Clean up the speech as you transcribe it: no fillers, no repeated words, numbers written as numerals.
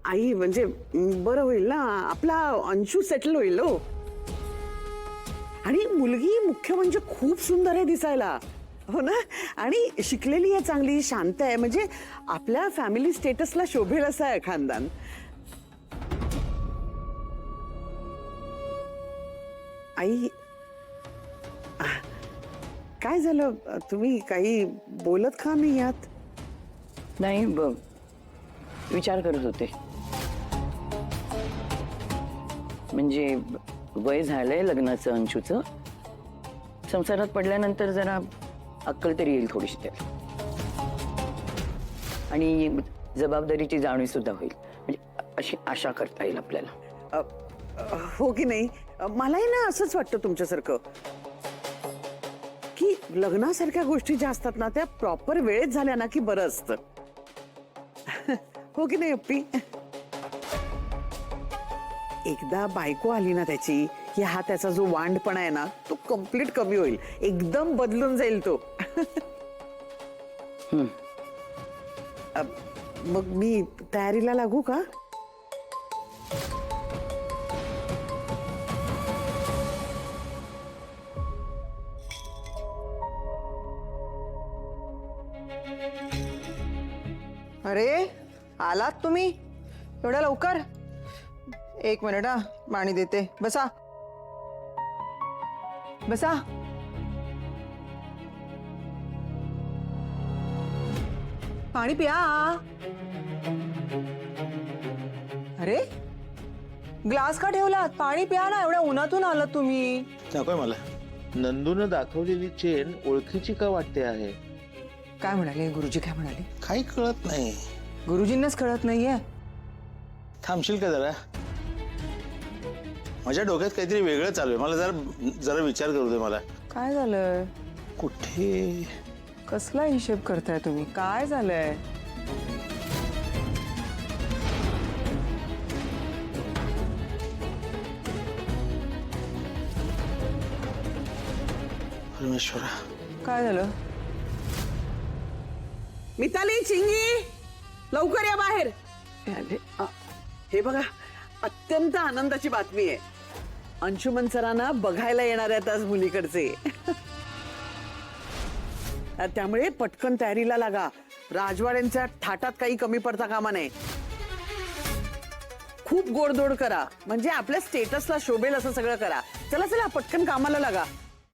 आई म्हणजे बरं होईल ना, आपला अंशू सेटल होईल हो. आणि मुलगी मुख्य म्हणजे खूप सुंदर आहे दिसायला, हो ना. आणि शिकलेली आहे, चांगली शांत आहे, म्हणजे आपल्या फॅमिली स्टेटसला शोभेल असं आहे खानदान. आई काय झालं, तुम्ही काही बोलत का नाही आहात? नाही विचार करत होते. म्हणजे वय झालंय लग्नाचं अंशूचं, संसारात पडल्यानंतर जरा अक्कल तरी येईल थोडीशी त्याला, आणि जबाबदारीची जाणीव सुद्धा होईल. म्हणजे अशी आशा करता येईल आपल्याला. हो की नाही. मलाही ना असंच वाटतं तुमच्यासारखं, की लग्नासारख्या गोष्टी ज्या असतात ना त्या प्रॉपर वेळेत झाल्या ना की बरं असतं. हो की नाही अप्पी? एकदा बायको आली ना त्याची, की हा त्याचा जो वांडपणा आहे ना तो कम्प्लीट कमी होईल, एकदम बदलून जाईल तो. मग मी तयारीला लागू का? अरे आलात तुम्ही एवढ्या लवकर? एक मिनिट हा, पाणी देते. बसा बसा. पाणी पिया. अरे ग्लास का ठेवलात? पाणी पिया ना, एवढ्या उन्हातून आलात तुम्ही. नकोय मला. नंदून दाखवलेली चेन ओळखीची का वाटते आहे? काय म्हणाले गुरुजी? काय म्हणाले? काही कळत नाही. गुरुजींनाच कळत नाहीये. थांबशील का जरा? माझ्या डोक्यात काहीतरी वेगळं चालू आहे. मला जरा जरा विचार करू दे मला. काय झालंय? कुठे? कसला हिशेब करताय तुम्ही? काय झालंय? परमेश्वरा, काय झालं? मिताली, चिंगी, लवकर या बाहेर. हे बघा, अत्यंत आनंदाची बातमी आहे. अंशुमन सरांना बघायला येणार आहेत आज मुलीकडचे. त्यामुळे पटकन तयारीला लागा. राजवाड्यांच्या थाटात काही कमी पडता कामा नये. खूप गोडधोड करा, म्हणजे आपल्या स्टेटसला शोभेल असं सगळं करा. चला चला, पटकन कामाला लागा.